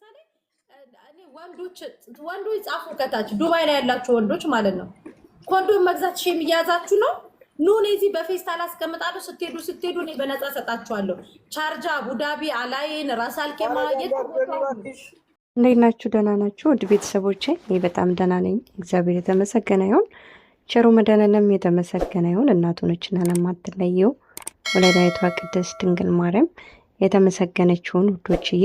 ለምሳሌ እኔ ወንዶች ጻፉ ከታች ዱባይ ላይ ያላችሁ ወንዶች ማለት ነው ኮንዶም መግዛት ሼም እያያዛችሁ ነው። ኑ እዚህ በፌስታል አስቀምጣለሁ። ስትሄዱ እኔ በነፃ ሰጣችኋለሁ። ቻርጃ፣ አቡዳቢ፣ አላይን፣ ራስ አልኬማ እንዴት ናችሁ? ደህና ናችሁ? ውድ ቤተሰቦቼ እኔ በጣም ደህና ነኝ። እግዚአብሔር የተመሰገነ ይሁን። ቸሩ መድኃኔዓለም የተመሰገነ ይሁን። እናቱ ነችና ለማትለየው ወለላይቷ ቅድስት ድንግል ማርያም የተመሰገነችውን ውዶችዬ፣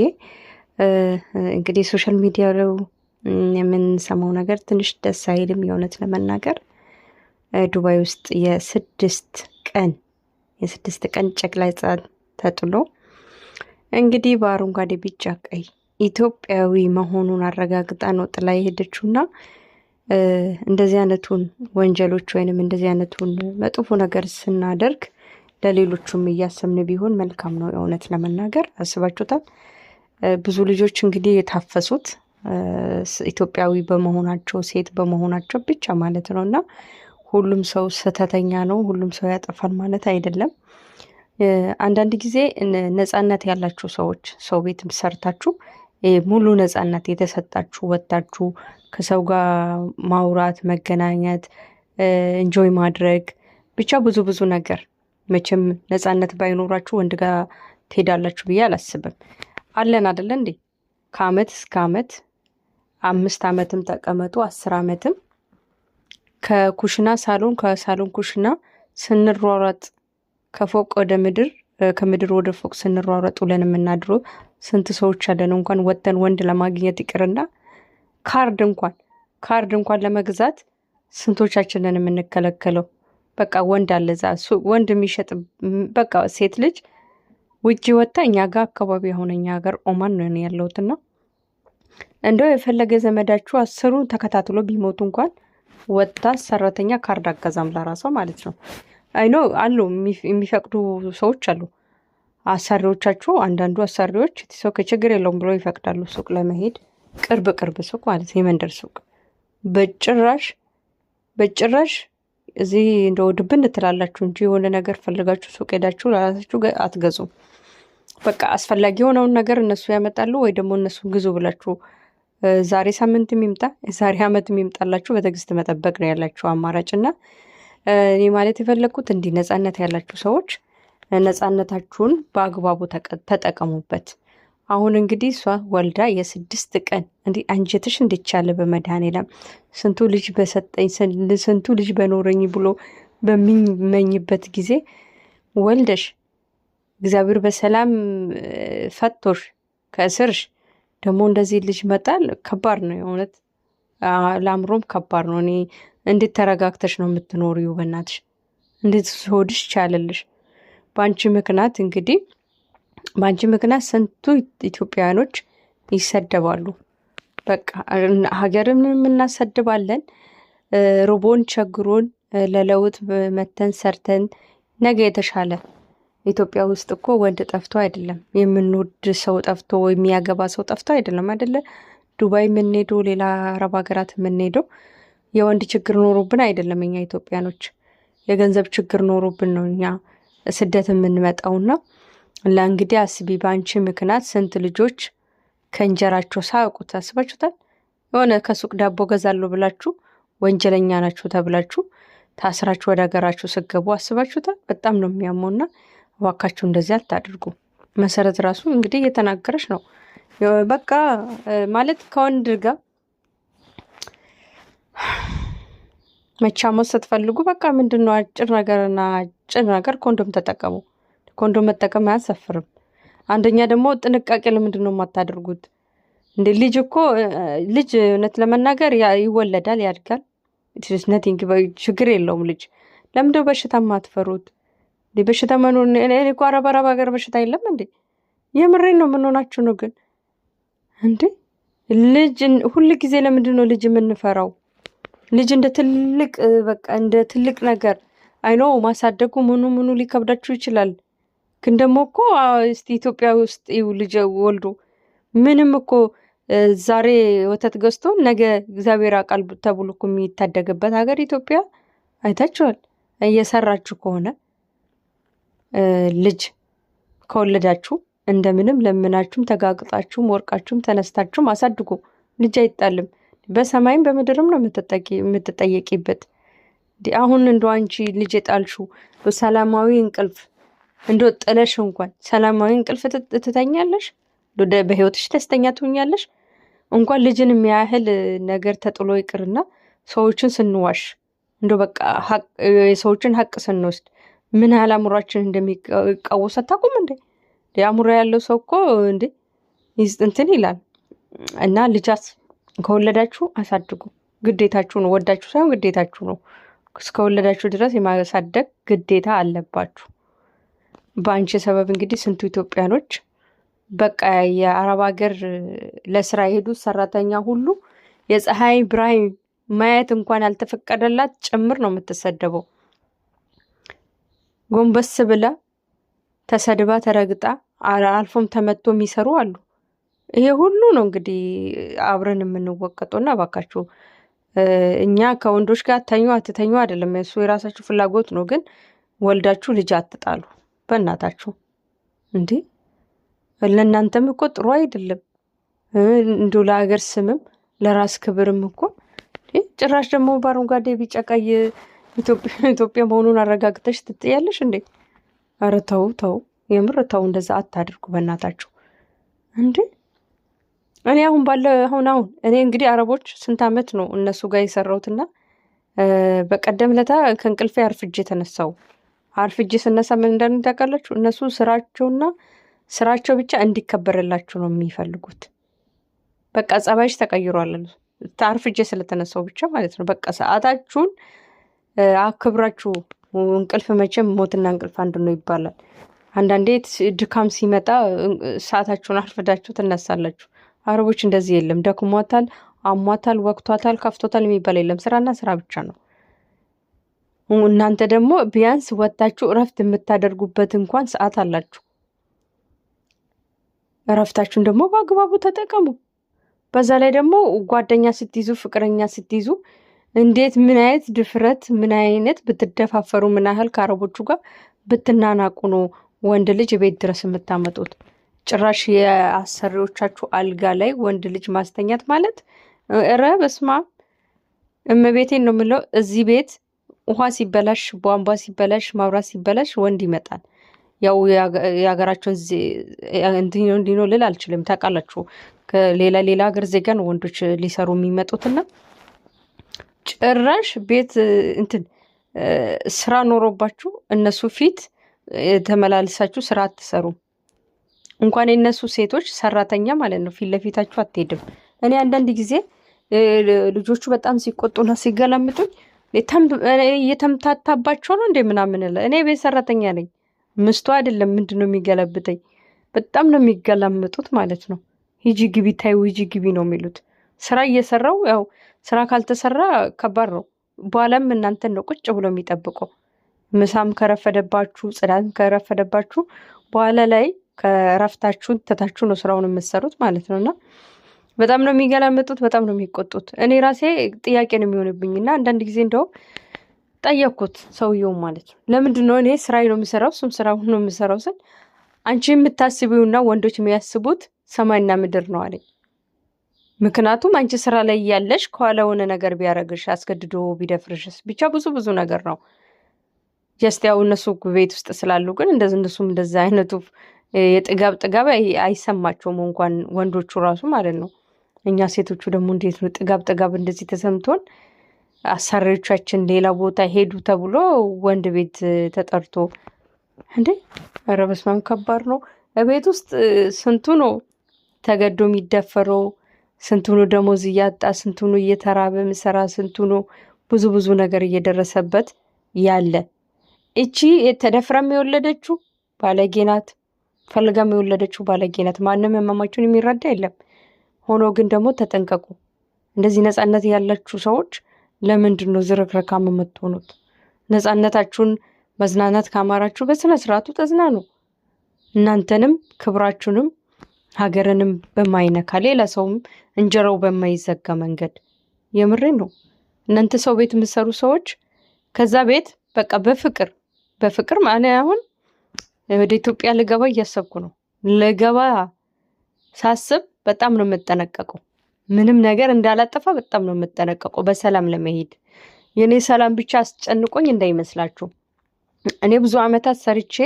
እንግዲህ ሶሻል ሚዲያ ላይ የምንሰማው ነገር ትንሽ ደስ አይልም። የእውነት ለመናገር ዱባይ ውስጥ የስድስት ቀን ጨቅላ ሕፃን ተጥሎ እንግዲህ በአረንጓዴ ቢጫ ቀይ ኢትዮጵያዊ መሆኑን አረጋግጣ ነው ጥላ የሄደችውና እንደዚህ አይነቱን ወንጀሎች ወይንም እንደዚህ አይነቱን መጥፎ ነገር ስናደርግ ለሌሎቹም እያሰብን ቢሆን መልካም ነው። የእውነት ለመናገር አስባችሁታል? ብዙ ልጆች እንግዲህ የታፈሱት ኢትዮጵያዊ በመሆናቸው ሴት በመሆናቸው ብቻ ማለት ነው። እና ሁሉም ሰው ስህተተኛ ነው፣ ሁሉም ሰው ያጠፋል ማለት አይደለም። አንዳንድ ጊዜ ነፃነት ያላችሁ ሰዎች ሰው ቤት ሰርታችሁ ሙሉ ነፃነት የተሰጣችሁ ወጣችሁ ከሰው ጋር ማውራት፣ መገናኘት፣ እንጆይ ማድረግ ብቻ ብዙ ነገር መቼም ነፃነት ባይኖራችሁ ወንድ ጋር ትሄዳላችሁ ብዬ አላስብም። አለን አይደለ እንዴ? ከአመት እስከ አመት 5 ዓመትም ተቀመጡ 10 ዓመትም ከኩሽና ሳሎን ከሳሎን ኩሽና ስንሯሯጥ ከፎቅ ወደ ምድር ከምድር ወደ ፎቅ ስንሯሯጥ ውለን የምናድረው ስንት ሰዎች አለን። እንኳን ወጥተን ወንድ ለማግኘት ይቅርና ካርድ እንኳን ለመግዛት ስንቶቻችንን የምንከለከለው። በቃ ወንድ አለ እዛ ወንድ የሚሸጥ በቃ ሴት ልጅ ውጪ ወጣ። እኛ ጋር አካባቢ አሁን እኛ ሀገር ኦማን ነው ያለሁትና እንደው የፈለገ ዘመዳችሁ 10 ተከታትሎ ቢሞቱ እንኳን ወጣ ሰራተኛ ካርድ አገዛም ለራሷ ማለት ነው። አይኖ አሉ የሚፈቅዱ ሰዎች አሉ። አሳሪዎቻችሁ አንዳንዱ አሳሪዎች ሰው ከችግር የለውም ብሎ ይፈቅዳሉ ሱቅ ለመሄድ ቅርብ ሱቅ ማለት የመንደር ሱቅ። በጭራሽ እዚህ እንደው ድብን ትላላችሁ እንጂ የሆነ ነገር ፈልጋችሁ ሱቅ ሄዳችሁ ለራሳችሁ አትገዙም። በቃ አስፈላጊ የሆነውን ነገር እነሱ ያመጣሉ ወይ ደግሞ እነሱን ግዙ ብላችሁ ዛሬ ሳምንት የሚምጣ ዛሬ አመት የሚምጣላችሁ በትዕግስት መጠበቅ ነው ያላችሁ አማራጭና እኔ ማለት የፈለኩት እንዲህ ነፃነት ያላችሁ ሰዎች ነፃነታችሁን በአግባቡ ተጠቀሙበት። አሁን እንግዲህ እሷ ወልዳ የ6 ቀን እንዲህ አንጀትሽ እንዲቻለ በመድኃኔዓለም ስንቱ ልጅ በሰጠኝ ስንቱ ልጅ በኖረኝ ብሎ በሚመኝበት ጊዜ ወልደሽ እግዚአብሔር በሰላም ፈቶሽ ከእስርሽ ደግሞ እንደዚህ ልጅ መጣል ከባድ ነው። የእውነት ለአእምሮም ከባድ ነው። እኔ እንዴት ተረጋግተሽ ነው የምትኖሪው? በእናትሽ እንዴት ሆድሽ ቻለልሽ? በአንቺ ምክንያት ስንቱ ኢትዮጵያውያኖች ይሰደባሉ። በቃ ሀገርም እናሰድባለን። ርቦን ቸግሮን ለለውጥ መተን ሰርተን ነገ የተሻለ ኢትዮጵያ ውስጥ እኮ ወንድ ጠፍቶ አይደለም፣ የምንወድ ሰው ጠፍቶ የሚያገባ ሰው ጠፍቶ አይደለም አይደለ? ዱባይ የምንሄደው ሌላ አረብ ሀገራት የምንሄደው የወንድ ችግር ኖሮብን አይደለም። እኛ ኢትዮጵያኖች የገንዘብ ችግር ኖሮብን ነው እኛ ስደት የምንመጣውና ለእንግዲህ አስቢ፣ በአንቺ ምክንያት ስንት ልጆች ከእንጀራቸው ሳያውቁት አስባችሁታል? የሆነ ከሱቅ ዳቦ ገዛለሁ ብላችሁ ወንጀለኛ ናችሁ ተብላችሁ ታስራችሁ ወደ ሀገራችሁ ስገቡ አስባችሁታል? በጣም ነው የሚያመውና እባካችሁ እንደዚህ አታድርጉ። መሰረት ራሱ እንግዲህ እየተናገረች ነው። በቃ ማለት ከወንድ ጋር መቻሞት ስትፈልጉ በቃ ምንድነው አጭር ነገር ኮንዶም ተጠቀሙ። ኮንዶም መጠቀም አያሳፍርም። አንደኛ ደግሞ ጥንቃቄ ለምንድነው የማታደርጉት እንዴ? ልጅ እውነት ለመናገር ይወለዳል፣ ያድጋል። ችግር የለውም ልጅ። ለምንድነው በሽታ የማትፈሩት? በሽታ መኖር እኔ እኮ አረብ ሀገር በሽታ የለም እንዴ? የምሬን ነው። ምን ሆናችሁ ነው ግን እንዴ? ልጅ ሁል ጊዜ ለምንድነው ልጅ የምንፈራው? ልጅ እንደ ትልቅ ነገር አይኖ ማሳደጉ ምኑ ሊከብዳችሁ ይችላል። ግን ደግሞ እኮ እስቲ ኢትዮጵያ ውስጥ ልጅ ወልዶ ምንም እኮ ዛሬ ወተት ገዝቶ ነገ እግዚአብሔር አቃል ተብሎ እኮ የሚታደግበት ሀገር ኢትዮጵያ አይታችኋል። እየሰራችሁ ከሆነ ልጅ ከወለዳችሁ እንደምንም ለምናችሁም ተጋግጣችሁም ወርቃችሁም ተነስታችሁም አሳድጉ። ልጅ አይጣልም። በሰማይም በምድርም ነው የምትጠየቂበት። አሁን እንደው አንቺ ልጅ የጣልሽው ሰላማዊ እንቅልፍ እንደው ጥለሽ እንኳን ሰላማዊ እንቅልፍ ትተኛለሽ? በህይወትሽ ደስተኛ ትሆኛለሽ? እንኳን ልጅን የሚያህል ነገር ተጥሎ ይቅርና ሰዎችን ስንዋሽ እንደው በቃ የሰዎችን ሀቅ ስንወስድ ምን ያህል አእምሯችን እንደሚቃወስ አታውቁም እንዴ? አእምሮ ያለው ሰው እኮ እንዴ እንትን ይላል። እና ልጃት ከወለዳችሁ አሳድጉ። ግዴታችሁ ነው። ወዳችሁ ሳይሆን ግዴታችሁ ነው። እስከወለዳችሁ ድረስ የማሳደግ ግዴታ አለባችሁ። በአንቺ ሰበብ እንግዲህ ስንቱ ኢትዮጵያኖች በቃ የአረብ ሀገር ለስራ የሄዱት ሰራተኛ ሁሉ የፀሐይ ብርሃን ማየት እንኳን ያልተፈቀደላት ጭምር ነው የምትሰደበው። ጎንበስ ብላ ተሰድባ ተረግጣ አልፎም ተመቶ የሚሰሩ አሉ። ይሄ ሁሉ ነው እንግዲህ አብረን የምንወቀጠውና እባካችሁ እኛ ከወንዶች ጋር ተኙ አትተኙ አይደለም፣ እሱ የራሳችሁ ፍላጎት ነው። ግን ወልዳችሁ ልጅ አትጣሉ በእናታችሁ። እንዴ ለእናንተም እኮ ጥሩ አይደለም። እንዲሁ ለሀገር ስምም ለራስ ክብርም እኮ ጭራሽ ደግሞ በአረንጓዴ ቢጫ ቀይ ኢትዮጵያ መሆኑን አረጋግተሽ ትጥያለሽ እንዴ? ኧረ ተው ተው፣ የምር ተው፣ እንደዛ አታድርጉ በእናታችሁ። እንዴ እኔ አሁን እኔ እንግዲህ አረቦች ስንት ዓመት ነው እነሱ ጋር የሰራሁትና በቀደም ለታ ከእንቅልፌ አርፍጄ ተነሳው። አርፍጄ ስነሳ ምን እንዳሉ ታውቃላችሁ? እነሱ ስራቸው ብቻ እንዲከበርላችሁ ነው የሚፈልጉት። በቃ ጸባይሽ ተቀይሯል። አርፍጄ ስለተነሳው ብቻ ማለት ነው። በቃ ሰዓታችሁን አክብራችሁ። እንቅልፍ መቼም ሞትና እንቅልፍ አንድ ነው ይባላል። አንዳንዴ ድካም ሲመጣ ሰዓታችሁን አርፍዳችሁ ትነሳላችሁ። አረቦች እንደዚህ የለም። ደክሟታል፣ አሟታል፣ ወቅቷታል፣ ከፍቶታል የሚባል የለም። ስራና ስራ ብቻ ነው። እናንተ ደግሞ ቢያንስ ወጣችሁ እረፍት የምታደርጉበት እንኳን ሰዓት አላችሁ። እረፍታችሁን ደግሞ በአግባቡ ተጠቀሙ። በዛ ላይ ደግሞ ጓደኛ ስትይዙ፣ ፍቅረኛ ስትይዙ እንዴት ምን አይነት ድፍረት ምን አይነት ብትደፋፈሩ ምን ያህል ከአረቦቹ ጋር ብትናናቁ ነው ወንድ ልጅ ቤት ድረስ የምታመጡት? ጭራሽ የአሰሪዎቻችሁ አልጋ ላይ ወንድ ልጅ ማስተኛት ማለት ኧረ በስመ አብ እመቤቴን ነው የምለው። እዚህ ቤት ውሃ ሲበላሽ፣ ቧንቧ ሲበላሽ፣ ማብራት ሲበላሽ ወንድ ይመጣል። ያው የሀገራቸውን እንዲህ ነው ልል አልችልም። ታውቃላችሁ ከሌላ ሀገር ዜጋ ነው ወንዶች ሊሰሩ የሚመጡትና ጭራሽ ቤት ስራ ኖሮባችሁ እነሱ ፊት ተመላልሳችሁ ስራ አትሰሩም። እንኳን የነሱ ሴቶች ሰራተኛ ማለት ነው ፊት ለፊታችሁ አትሄድም። እኔ አንዳንድ ጊዜ ልጆቹ በጣም ሲቆጡና ሲገላምጡኝ እየተምታታባቸው ነው እንዴ ምናምን እኔ ቤት ሰራተኛ ነኝ፣ ምስቱ አይደለም። ምንድን ነው የሚገለብጠኝ? በጣም ነው የሚገላምጡት ማለት ነው። ሂጂ ግቢ ታዩ፣ ሂጂ ግቢ ነው የሚሉት። ስራ እየሰራው ያው ስራ ካልተሰራ ከባድ ነው። በኋላም እናንተን ነው ቁጭ ብሎ የሚጠብቀው። ምሳም ከረፈደባችሁ፣ ጽዳትም ከረፈደባችሁ በኋላ ላይ ከረፍታችሁን ትታችሁ ነው ስራውን የምትሰሩት ማለት ነው። እና በጣም ነው የሚገላመጡት፣ በጣም ነው የሚቆጡት። እኔ ራሴ ጥያቄ ነው የሚሆንብኝ እና አንዳንድ ጊዜ እንደው ጠየቅኩት ሰውየውም ማለት ነው ለምንድን ነው እኔ ስራዬ ነው የምሰራው እሱም ስራውን ነው የምሰራው ስል አንቺ የምታስቢውና ወንዶች የሚያስቡት ሰማይና ምድር ነው አለኝ። ምክንያቱም አንቺ ስራ ላይ ያለሽ ከኋላ የሆነ ነገር ቢያደርግሽ አስገድዶ ቢደፍርሽስ ብቻ ብዙ ነገር ነው። ጀስት ያው እነሱ ቤት ውስጥ ስላሉ ግን እነሱም እንደዛ አይነቱ ጥጋብ አይሰማቸውም እንኳን ወንዶቹ ራሱ ማለት ነው። እኛ ሴቶቹ ደግሞ እንዴት ነው ጥጋብ እንደዚህ ተሰምቶን አሰሪዎቻችን ሌላ ቦታ ሄዱ ተብሎ ወንድ ቤት ተጠርቶ እንዴ! ኧረ በስመ አብ ከባድ ነው። ቤት ውስጥ ስንቱ ነው ተገዶ የሚደፈረው፣ ስንቱ ነው ደሞዝ እያጣ፣ ስንቱ ነው እየተራበ ምሰራ፣ ስንቱ ነው ብዙ ነገር እየደረሰበት ያለ። እቺ ተደፍራም የወለደችው ባለጌ ናት፣ ፈልጋም የወለደችው ባለጌ ናት። ማንም ህመማችሁን የሚረዳ የለም። ሆኖ ግን ደግሞ ተጠንቀቁ። እንደዚህ ነፃነት ያላችሁ ሰዎች ለምንድን ነው ዝርክረካም የምትሆኑት? ነፃነታችሁን መዝናናት ካማራችሁ በስነ ስርዓቱ ተዝናኑ። እናንተንም ክብራችሁንም ሀገርንም በማይነካ ሌላ ሰውም እንጀራው በማይዘጋ መንገድ የምሬ ነው። እናንተ ሰው ቤት የምትሰሩ ሰዎች ከዛ ቤት በቃ በፍቅር ማለት አሁን ወደ ኢትዮጵያ ልገባ እያሰብኩ ነው። ለገባ ሳስብ በጣም ነው የምጠነቀቀው። ምንም ነገር እንዳላጠፋ በጣም ነው የምጠነቀቀው በሰላም ለመሄድ። የኔ ሰላም ብቻ አስጨንቆኝ እንዳይመስላችሁ። እኔ ብዙ አመታት ሰርቼ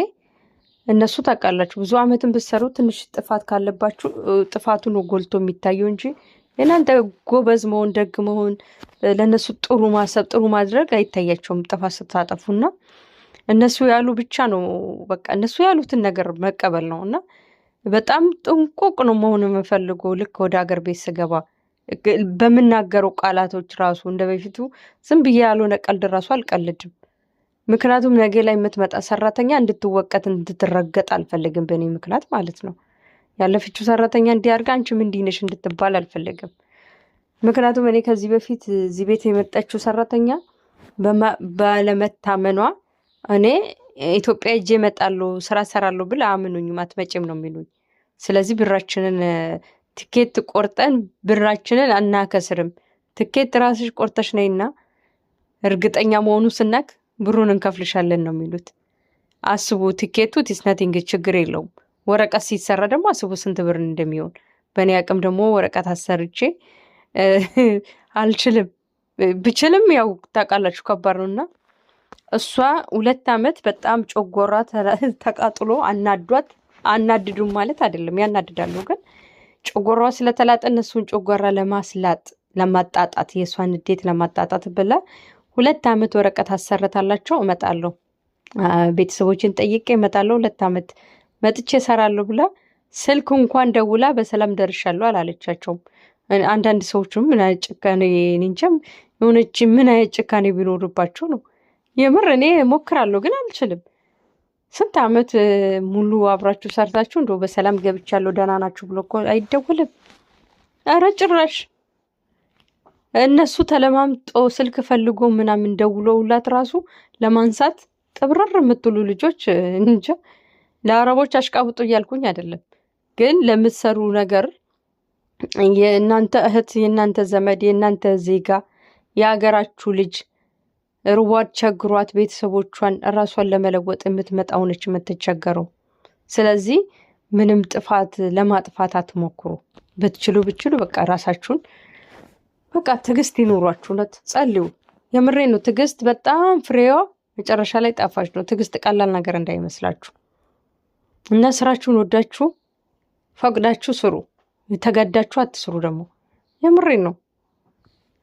እነሱ ታውቃላችሁ፣ ብዙ አመትን ብትሰሩ ትንሽ ጥፋት ካለባችሁ ጥፋቱ ነው ጎልቶ የሚታየው እንጂ የእናንተ ጎበዝ መሆን፣ ደግ መሆን፣ ለእነሱ ጥሩ ማሰብ፣ ጥሩ ማድረግ አይታያቸውም ጥፋት ስታጠፉና እነሱ ያሉ ብቻ ነው በቃ እነሱ ያሉትን ነገር መቀበል ነው። እና በጣም ጥንቁቅ ነው መሆን የምፈልገው። ልክ ወደ ሀገር ቤት ስገባ በምናገረው ቃላቶች ራሱ እንደ በፊቱ ዝም ብዬ ያልሆነ ቀልድ ራሱ አልቀልድም። ምክንያቱም ነገ ላይ የምትመጣ ሰራተኛ እንድትወቀት እንድትረገጥ አልፈልግም፣ በእኔ ምክንያት ማለት ነው። ያለፈችው ሰራተኛ እንዲያርጋ አንቺም እንዲህ ነሽ እንድትባል አልፈልግም። ምክንያቱም እኔ ከዚህ በፊት እዚህ ቤት የመጣችው ሰራተኛ ባለመታመኗ እኔ ኢትዮጵያ ሄጄ እመጣለሁ ስራ እሰራለሁ ብላ አምኑኝም፣ አትመጭም ነው የሚሉኝ። ስለዚህ ብራችንን ትኬት ቆርጠን ብራችንን አናከስርም፣ ትኬት ራስሽ ቆርጠሽ ነይና እርግጠኛ መሆኑ ስናክ ብሩን እንከፍልሻለን ነው የሚሉት። አስቡ፣ ትኬቱ ቲስናቲንግ ችግር የለውም። ወረቀት ሲሰራ ደግሞ አስቡ ስንት ብር እንደሚሆን። በእኔ አቅም ደግሞ ወረቀት አሰርቼ አልችልም። ብችልም ያው ታውቃላችሁ ከባድ ነውና እሷ 2 አመት በጣም ጮጎራ ተቃጥሎ አናዷት። አናድዱም ማለት አይደለም ያናድዳሉ፣ ግን ጮጎራዋ ስለተላጠ እነሱን ጮጎራ ለማጣጣት የእሷን ንዴት ለማጣጣት ብላ 2 አመት ወረቀት አሰርታላቸው እመጣለሁ፣ ቤተሰቦችን ጠይቄ እመጣለሁ፣ 2 አመት መጥቼ እሰራለሁ ብላ ስልክ እንኳን ደውላ በሰላም ደርሻለሁ አላለቻቸውም። አንዳንድ ሰዎችም ምን አይነት ጭካኔ እንጃም የሆነች ምን አይነት ጭካኔ ቢኖርባቸው ነው። የምር እኔ ሞክራለሁ ግን አልችልም። ስንት አመት ሙሉ አብራችሁ ሰርታችሁ እንደው በሰላም ገብቻለሁ ደህና ናችሁ ብሎ እኮ አይደውልም። ኧረ ጭራሽ እነሱ ተለማምጦ ስልክ ፈልጎ ምናምን ደውለውላት ራሱ ለማንሳት ጥብረር የምትሉ ልጆች እንጃ። ለአረቦች አሽቃብጡ እያልኩኝ አይደለም፣ ግን ለምትሰሩ ነገር የእናንተ እህት፣ የእናንተ ዘመድ፣ የእናንተ ዜጋ፣ የሀገራችሁ ልጅ ርዋት ቸግሯት ቤተሰቦቿን ራሷን ለመለወጥ የምትመጣው ነች የምትቸገረው። ስለዚህ ምንም ጥፋት ለማጥፋት አትሞክሩ። ብትችሉ በቃ ራሳችሁን በቃ ትዕግስት ይኑሯችሁ። እውነት ጸልዩ። የምሬ ነው። ትዕግስት በጣም ፍሬዋ መጨረሻ ላይ ጣፋጭ ነው። ትዕግስት ቀላል ነገር እንዳይመስላችሁ እና ስራችሁን ወዳችሁ ፈቅዳችሁ ስሩ። የተገዳችሁ አትስሩ። ደግሞ የምሬ ነው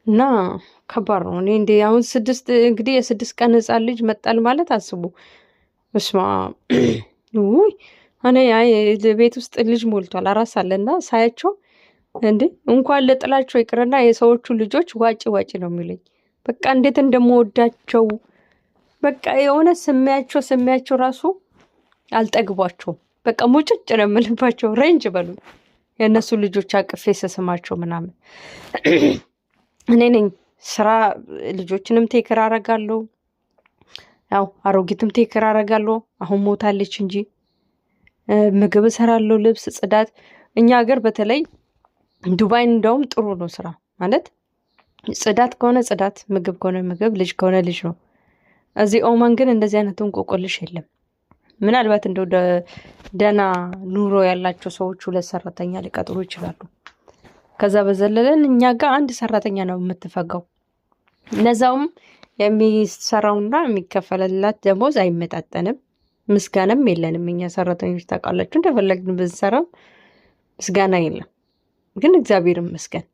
እና ከባድ ነው። እኔ እንደ አሁን እንግዲህ የ6 ቀን ህፃን ልጅ መጣል ማለት አስቡ። እስማ ውይ እኔ ቤት ውስጥ ልጅ ሞልቷል 4 ሳለና ሳያቸው እንዴ እንኳን ለጥላቸው ይቅርና የሰዎቹ ልጆች ዋጭ ነው የሚለኝ። በቃ እንዴት እንደምወዳቸው በቃ የሆነ ስሚያቸው ራሱ አልጠግቧቸውም። በቃ ሙጭጭ ነው የምልባቸው። ሬንጅ በሉ የእነሱ ልጆች አቅፌ ስስማቸው ምናምን እኔ ነኝ ስራ ልጆችንም ቴክር አረጋለሁ። ያው አሮጊትም ቴክር አረጋለሁ። አሁን ሞታለች እንጂ ምግብ እሰራለሁ፣ ልብስ፣ ጽዳት። እኛ ሀገር በተለይ ዱባይ እንደውም ጥሩ ነው ስራ ማለት ጽዳት ከሆነ ጽዳት፣ ምግብ ከሆነ ምግብ፣ ልጅ ከሆነ ልጅ ነው። እዚህ ኦማን ግን እንደዚህ አይነት እንቆቆልሽ የለም። ምናልባት እንደው ደህና ኑሮ ያላቸው ሰዎች 2 ሰራተኛ ሊቀጥሩ ይችላሉ። ከዛ በዘለለን እኛ ጋር 1 ሰራተኛ ነው የምትፈጋው። ለዛውም የሚሰራውና የሚከፈለላት ደሞዝ አይመጣጠንም። ምስጋናም የለንም እኛ ሰራተኞች ታውቃላችሁ። እንደፈለግን ብንሰራም ምስጋና የለም። ግን እግዚአብሔር ይመስገን